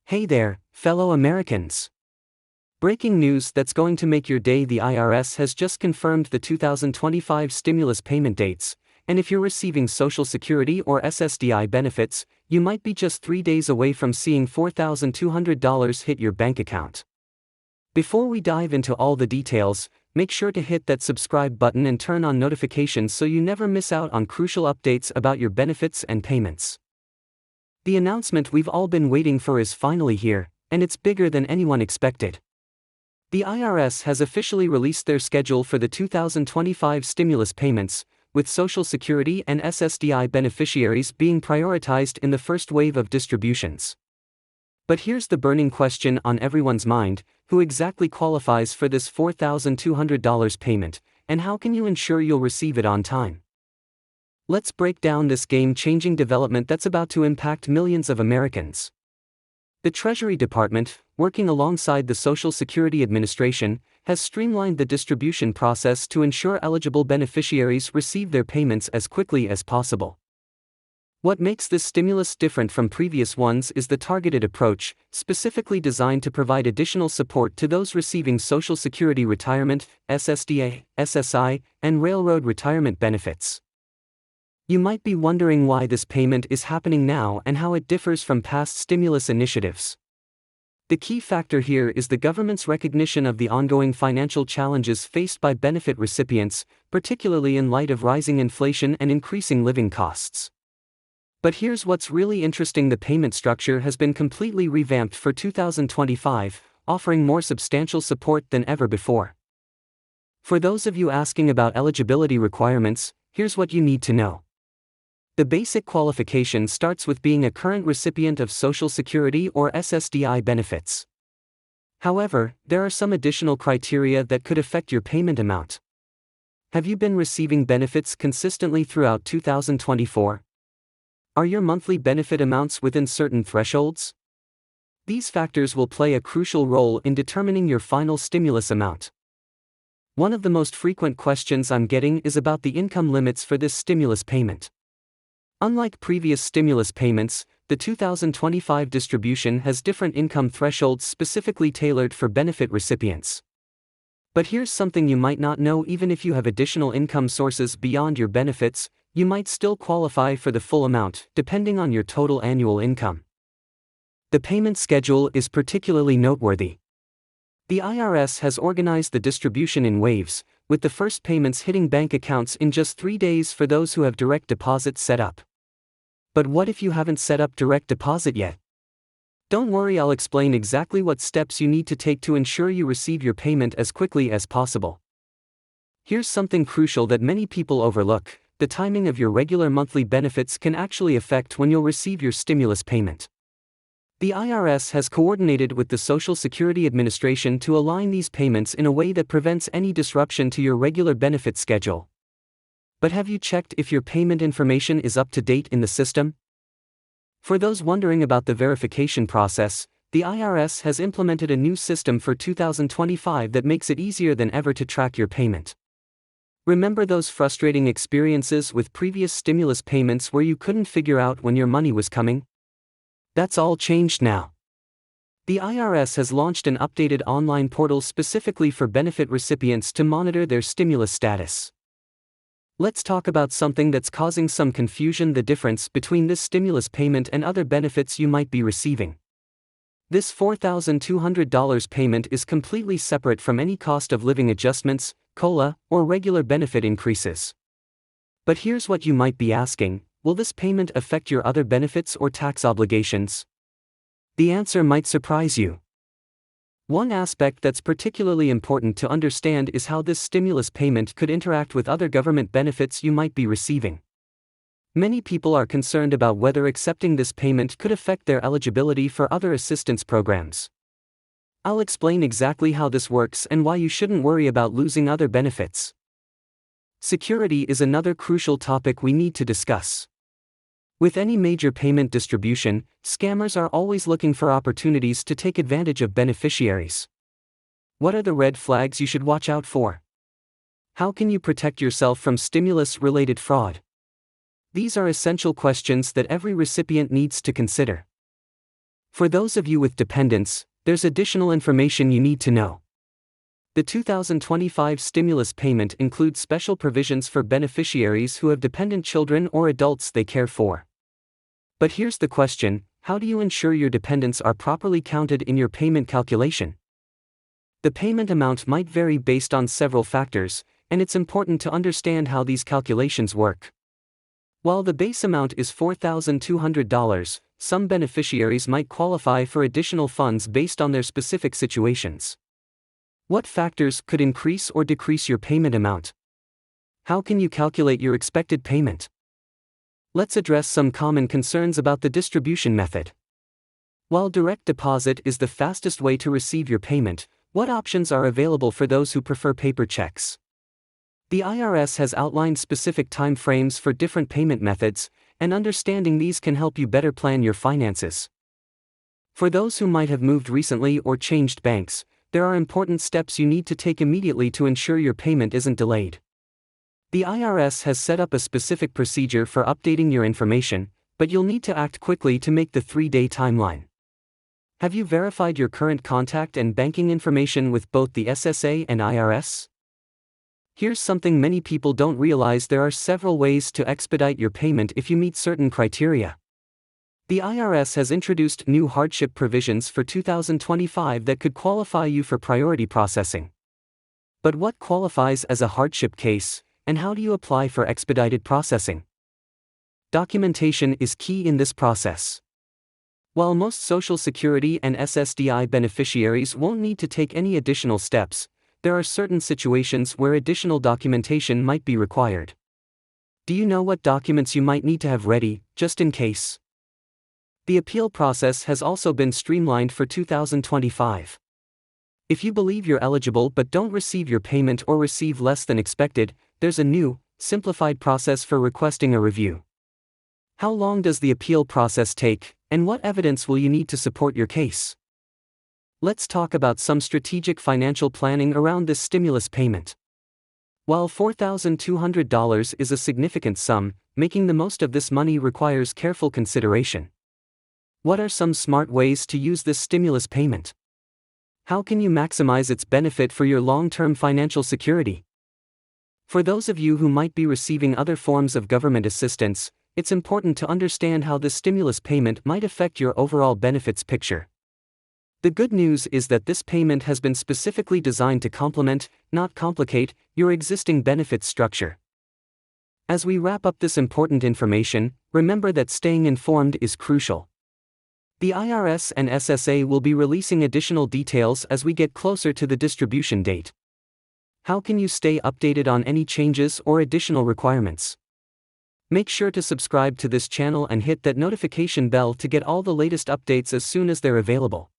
Hey there, fellow Americans. Breaking news that's going to make your day: the IRS has just confirmed the 2025 stimulus payment dates, and if you're receiving Social Security or SSDI benefits, you might be just 3 days away from seeing $4,200 hit your bank account. Before we dive into all the details, make sure to hit that subscribe button and turn on notifications so you never miss out on crucial updates about your benefits and payments. The announcement we've all been waiting for is finally here, and it's bigger than anyone expected. The IRS has officially released their schedule for the 2025 stimulus payments, with Social Security and SSDI beneficiaries being prioritized in the first wave of distributions. But here's the burning question on everyone's mind: who exactly qualifies for this $4,200 payment, and how can you ensure you'll receive it on time? Let's break down this game-changing development that's about to impact millions of Americans. The Treasury Department, working alongside the Social Security Administration, has streamlined the distribution process to ensure eligible beneficiaries receive their payments as quickly as possible. What makes this stimulus different from previous ones is the targeted approach, specifically designed to provide additional support to those receiving Social Security retirement, SSDI, SSI, and railroad retirement benefits. You might be wondering why this payment is happening now and how it differs from past stimulus initiatives. The key factor here is the government's recognition of the ongoing financial challenges faced by benefit recipients, particularly in light of rising inflation and increasing living costs. But here's what's really interesting: the payment structure has been completely revamped for 2025, offering more substantial support than ever before. For those of you asking about eligibility requirements, here's what you need to know. The basic qualification starts with being a current recipient of Social Security or SSDI benefits. However, there are some additional criteria that could affect your payment amount. Have you been receiving benefits consistently throughout 2024? Are your monthly benefit amounts within certain thresholds? These factors will play a crucial role in determining your final stimulus amount. One of the most frequent questions I'm getting is about the income limits for this stimulus payment. Unlike previous stimulus payments, the 2025 distribution has different income thresholds specifically tailored for benefit recipients. But here's something you might not know: even if you have additional income sources beyond your benefits, you might still qualify for the full amount, depending on your total annual income. The payment schedule is particularly noteworthy. The IRS has organized the distribution in waves, with the first payments hitting bank accounts in just 3 days for those who have direct deposit set up. But what if you haven't set up direct deposit yet? Don't worry, I'll explain exactly what steps you need to take to ensure you receive your payment as quickly as possible. Here's something crucial that many people overlook: the timing of your regular monthly benefits can actually affect when you'll receive your stimulus payment. The IRS has coordinated with the Social Security Administration to align these payments in a way that prevents any disruption to your regular benefit schedule. But have you checked if your payment information is up to date in the system? For those wondering about the verification process, the IRS has implemented a new system for 2025 that makes it easier than ever to track your payment. Remember those frustrating experiences with previous stimulus payments where you couldn't figure out when your money was coming? That's all changed now. The IRS has launched an updated online portal specifically for benefit recipients to monitor their stimulus status. Let's talk about something that's causing some confusion: the difference between this stimulus payment and other benefits you might be receiving. This $4,200 payment is completely separate from any cost of living adjustments, COLA, or regular benefit increases. But here's what you might be asking: will this payment affect your other benefits or tax obligations? The answer might surprise you. One aspect that's particularly important to understand is how this stimulus payment could interact with other government benefits you might be receiving. Many people are concerned about whether accepting this payment could affect their eligibility for other assistance programs. I'll explain exactly how this works and why you shouldn't worry about losing other benefits. Security is another crucial topic we need to discuss. With any major payment distribution, scammers are always looking for opportunities to take advantage of beneficiaries. What are the red flags you should watch out for? How can you protect yourself from stimulus-related fraud? These are essential questions that every recipient needs to consider. For those of you with dependents, there's additional information you need to know. The 2025 stimulus payment includes special provisions for beneficiaries who have dependent children or adults they care for. But here's the question: how do you ensure your dependents are properly counted in your payment calculation? The payment amount might vary based on several factors, and it's important to understand how these calculations work. While the base amount is $4,200, some beneficiaries might qualify for additional funds based on their specific situations. What factors could increase or decrease your payment amount? How can you calculate your expected payment? Let's address some common concerns about the distribution method. While direct deposit is the fastest way to receive your payment, what options are available for those who prefer paper checks? The IRS has outlined specific time frames for different payment methods, and understanding these can help you better plan your finances. For those who might have moved recently or changed banks, there are important steps you need to take immediately to ensure your payment isn't delayed. The IRS has set up a specific procedure for updating your information, but you'll need to act quickly to make the 3-day timeline. Have you verified your current contact and banking information with both the SSA and IRS? Here's something many people don't realize: there are several ways to expedite your payment if you meet certain criteria. The IRS has introduced new hardship provisions for 2025 that could qualify you for priority processing. But what qualifies as a hardship case, and how do you apply for expedited processing? Documentation is key in this process. While most Social Security and SSDI beneficiaries won't need to take any additional steps, there are certain situations where additional documentation might be required. Do you know what documents you might need to have ready, just in case? The appeal process has also been streamlined for 2025. If you believe you're eligible but don't receive your payment or receive less than expected, there's a new, simplified process for requesting a review. How long does the appeal process take, and what evidence will you need to support your case? Let's talk about some strategic financial planning around this stimulus payment. While $4,200 is a significant sum, making the most of this money requires careful consideration. What are some smart ways to use this stimulus payment? How can you maximize its benefit for your long-term financial security? For those of you who might be receiving other forms of government assistance, it's important to understand how this stimulus payment might affect your overall benefits picture. The good news is that this payment has been specifically designed to complement, not complicate, your existing benefits structure. As we wrap up this important information, remember that staying informed is crucial. The IRS and SSA will be releasing additional details as we get closer to the distribution date. How can you stay updated on any changes or additional requirements? Make sure to subscribe to this channel and hit that notification bell to get all the latest updates as soon as they're available.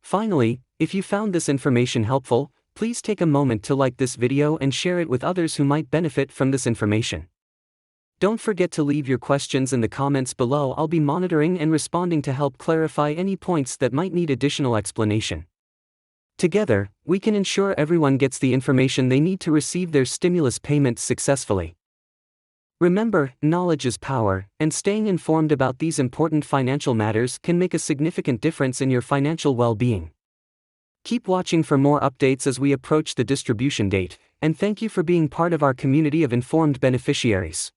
Finally, if you found this information helpful, please take a moment to like this video and share it with others who might benefit from this information. Don't forget to leave your questions in the comments below. I'll be monitoring and responding to help clarify any points that might need additional explanation. Together, we can ensure everyone gets the information they need to receive their stimulus payments successfully. Remember, knowledge is power, and staying informed about these important financial matters can make a significant difference in your financial well-being. Keep watching for more updates as we approach the distribution date, and thank you for being part of our community of informed beneficiaries.